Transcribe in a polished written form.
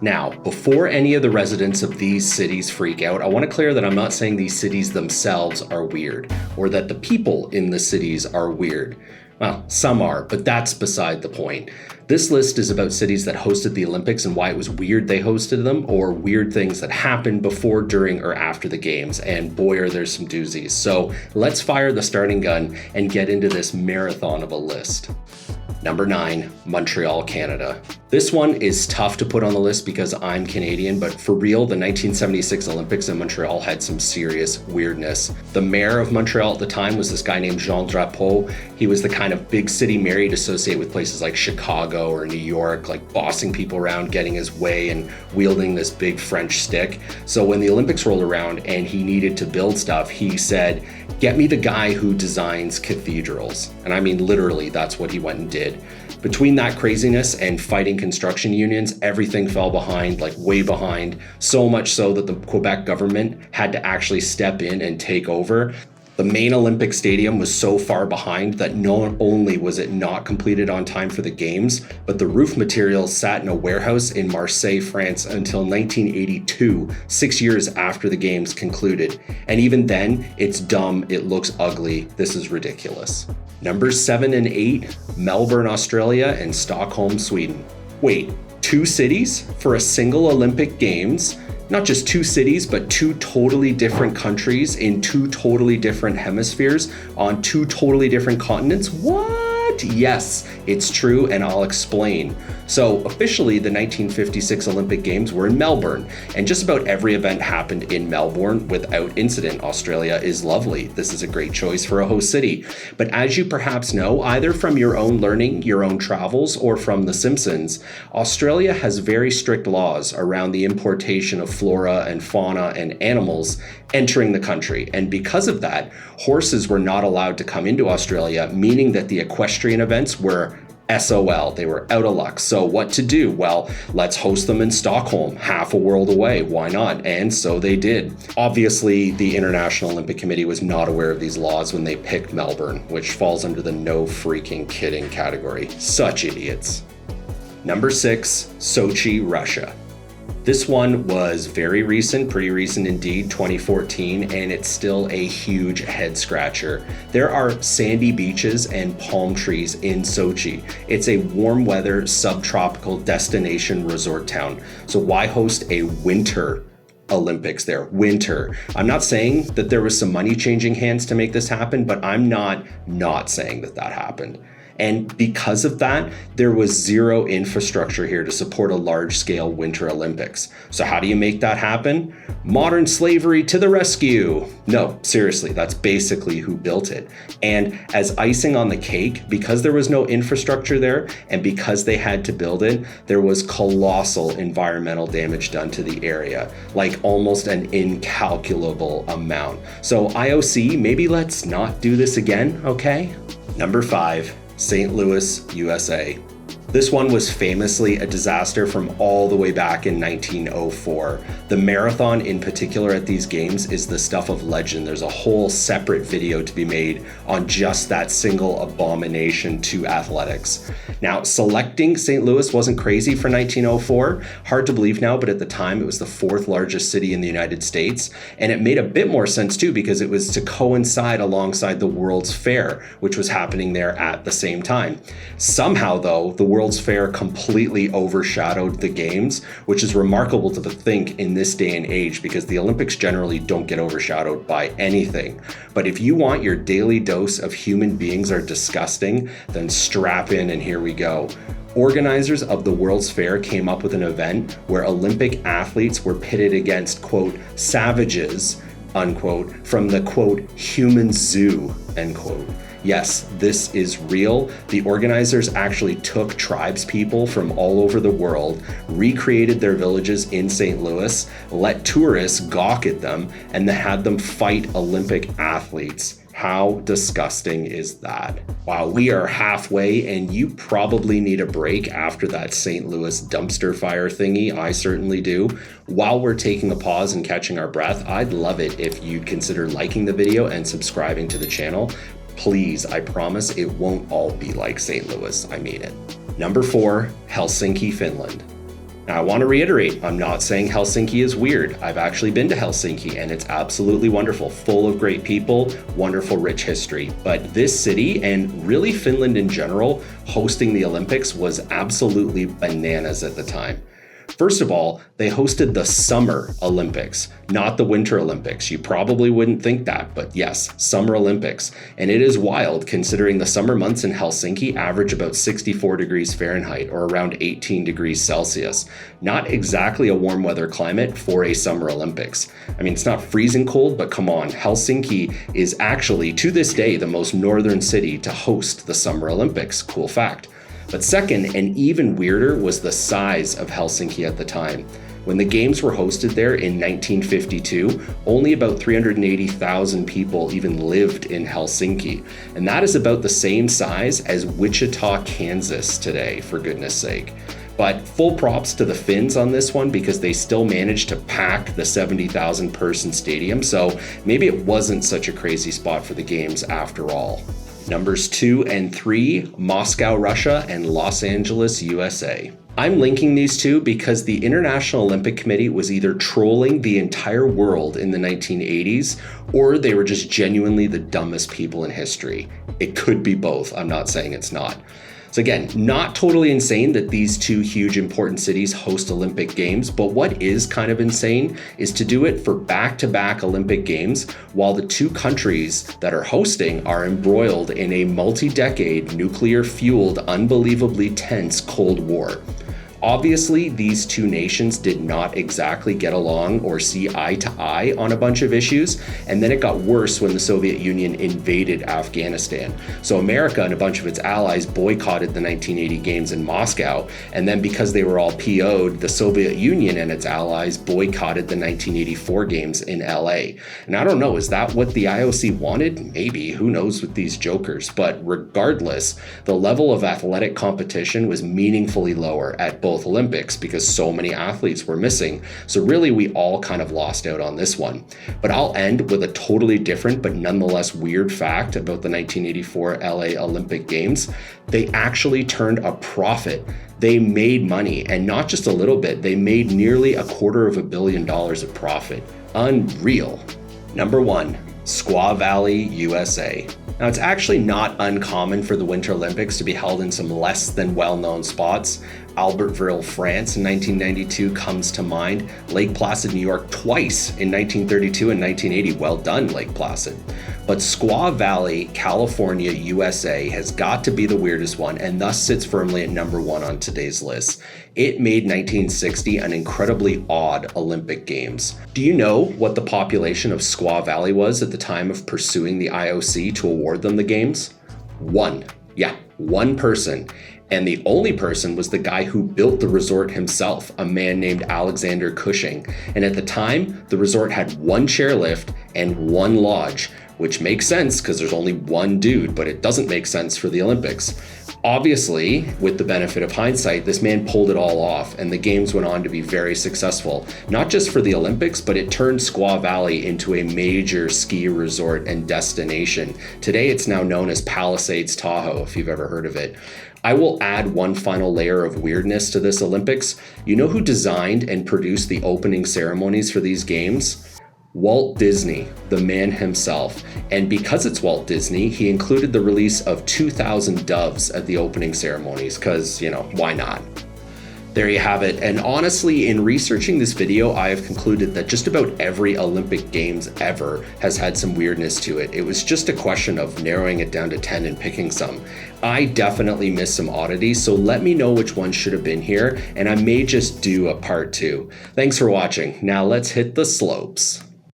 Now, before any of the residents of these cities freak out, I want to clear that I'm not saying these cities themselves are weird, or that the people in the cities are weird. Well, some are, but that's beside the point. This list is about cities that hosted the Olympics and why it was weird they hosted them, or weird things that happened before, during, or after the games. And boy, are there some doozies. So let's fire the starting gun and get into this marathon of a list. Number 9, Montreal, Canada. This one is tough to put on the list because I'm Canadian, but for real, the 1976 Olympics in Montreal had some serious weirdness. The mayor of Montreal at the time was this guy named Jean Drapeau. He was the kind of big city mayor you'd associate with places like Chicago or New York, like bossing people around, getting his way and wielding this big French stick. So when the Olympics rolled around and he needed to build stuff, he said, "Get me the guy who designs cathedrals." And I mean, literally, that's what he went and did. Between that craziness and fighting construction unions, everything fell behind, like way behind, so much so that the Quebec government had to actually step in and take over. The main Olympic stadium was so far behind that not only was it not completed on time for the games, but the roof materials sat in a warehouse in Marseille, France until 1982, 6 years after the games concluded. And even then, it's dumb, it looks ugly, this is ridiculous. Numbers 7 and 8, Melbourne, Australia, and Stockholm, Sweden. Wait, 2 cities for a single Olympic Games? Not just 2 cities, but 2 totally different countries in 2 totally different hemispheres on 2 totally different continents? What? Yes, it's true, and I'll explain. So officially, the 1956 Olympic Games were in Melbourne, and just about every event happened in Melbourne without incident. Australia is lovely. This is a great choice for a host city. But as you perhaps know, either from your own learning, your own travels, or from The Simpsons, Australia has very strict laws around the importation of flora and fauna and animals entering the country. And because of that, horses were not allowed to come into Australia, meaning that the equestrian events were SOL, they were out of luck. So what to do? Well, let's host them in Stockholm, half a world away. Why not? And so they did. Obviously, the International Olympic Committee was not aware of these laws when they picked Melbourne, which falls under the no freaking kidding category. Such idiots. Number 6, Sochi, Russia. This one was very recent, pretty recent indeed, 2014, and it's still a huge head scratcher. There are sandy beaches and palm trees in Sochi. It's a warm weather, subtropical destination resort town. So why host a winter Olympics there? Winter. I'm not saying that there was some money changing hands to make this happen, but I'm not saying that happened. And because of that, there was zero infrastructure here to support a large-scale Winter Olympics. So how do you make that happen? Modern slavery to the rescue. No, seriously, that's basically who built it. And as icing on the cake, because there was no infrastructure there, and because they had to build it, there was colossal environmental damage done to the area, like almost an incalculable amount. So IOC, maybe let's not do this again, okay? Number 5. St. Louis, USA. This one was famously a disaster from all the way back in 1904. The marathon in particular at these games is the stuff of legend. There's a whole separate video to be made on just that single abomination to athletics. Now, selecting St. Louis wasn't crazy for 1904. Hard to believe now, but at the time it was the 4th largest city in the United States. And it made a bit more sense too, because it was to coincide alongside the World's Fair, which was happening there at the same time. Somehow though, the World's Fair completely overshadowed the games, which is remarkable to think in this day and age because the Olympics generally don't get overshadowed by anything. But if you want your daily dose of human beings are disgusting, then strap in and here we go. Organizers of the World's Fair came up with an event where Olympic athletes were pitted against, quote, savages, unquote, from the, quote, human zoo, end quote. Yes, this is real. The organizers actually took tribes people from all over the world, recreated their villages in St. Louis, let tourists gawk at them, and had them fight Olympic athletes. How disgusting is that? Wow, we are halfway and you probably need a break after that St. Louis dumpster fire thingy. I certainly do. While we're taking a pause and catching our breath, I'd love it if you'd consider liking the video and subscribing to the channel. Please, I promise it won't all be like St. Louis. I mean it. Number 4, Helsinki, Finland. Now, I want to reiterate, I'm not saying Helsinki is weird. I've actually been to Helsinki and it's absolutely wonderful, full of great people, wonderful, rich history. But this city, and really Finland in general, hosting the Olympics was absolutely bananas at the time. First of all, they hosted the Summer Olympics, not the Winter Olympics. You probably wouldn't think that, but yes, Summer Olympics. And it is wild considering the summer months in Helsinki average about 64 degrees Fahrenheit or around 18 degrees Celsius. Not exactly a warm weather climate for a Summer Olympics. I mean, it's not freezing cold, but come on, Helsinki is actually, to this day, the most northern city to host the Summer Olympics. Cool fact. But second, and even weirder, was the size of Helsinki at the time. When the games were hosted there in 1952, only about 380,000 people even lived in Helsinki. And that is about the same size as Wichita, Kansas today, for goodness sake. But full props to the Finns on this one because they still managed to pack the 70,000 person stadium. So maybe it wasn't such a crazy spot for the games after all. Numbers 2 and 3, Moscow, Russia, and Los Angeles, USA. I'm linking these two because the International Olympic Committee was either trolling the entire world in the 1980s, or they were just genuinely the dumbest people in history. It could be both. I'm not saying it's not. So again, not totally insane that these two huge important cities host Olympic Games, but what is kind of insane is to do it for back-to-back Olympic Games while the two countries that are hosting are embroiled in a multi-decade nuclear-fueled, unbelievably tense Cold War. Obviously, these two nations did not exactly get along or see eye to eye on a bunch of issues, and then it got worse when the Soviet Union invaded Afghanistan. So America and a bunch of its allies boycotted the 1980 Games in Moscow, and then because they were all PO'd, the Soviet Union and its allies boycotted the 1984 Games in LA. And I don't know, is that what the IOC wanted? Maybe, who knows with these jokers, but regardless, the level of athletic competition was meaningfully lower at both Olympics because so many athletes were missing. So really we all kind of lost out on this one. But I'll end with a totally different but nonetheless weird fact about the 1984 LA Olympic Games. They actually turned a profit. They made money, and not just a little bit, they made nearly $250 million of profit. Unreal. Number 1, Squaw Valley, USA. Now, it's actually not uncommon for the Winter Olympics to be held in some less than well-known spots. Albertville, France in 1992 comes to mind. Lake Placid, New York twice in 1932 and 1980. Well done, Lake Placid. But Squaw Valley, California, USA has got to be the weirdest one and thus sits firmly at number 1 on today's list. It made 1960 an incredibly odd Olympic Games. Do you know what the population of Squaw Valley was at the time of pursuing the IOC to award them the Games? 1. Yeah, 1 person. And the only person was the guy who built the resort himself, a man named Alexander Cushing. And at the time, the resort had 1 chairlift and 1 lodge, which makes sense because there's only 1 dude, but it doesn't make sense for the Olympics. Obviously, with the benefit of hindsight, this man pulled it all off, and the Games went on to be very successful, not just for the Olympics, but it turned Squaw Valley into a major ski resort and destination. Today, it's now known as Palisades Tahoe, if you've ever heard of it. I will add one final layer of weirdness to this Olympics. You know who designed and produced the opening ceremonies for these Games? Walt Disney, the man himself. And because it's Walt Disney, he included the release of 2,000 doves at the opening ceremonies, because, why not? There you have it. And honestly, in researching this video, I have concluded that just about every Olympic Games ever has had some weirdness to it. It was just a question of narrowing it down to 10 and picking some. I definitely missed some oddities, so let me know which ones should have been here, and I may just do a part 2. Thanks for watching. Now let's hit the slopes.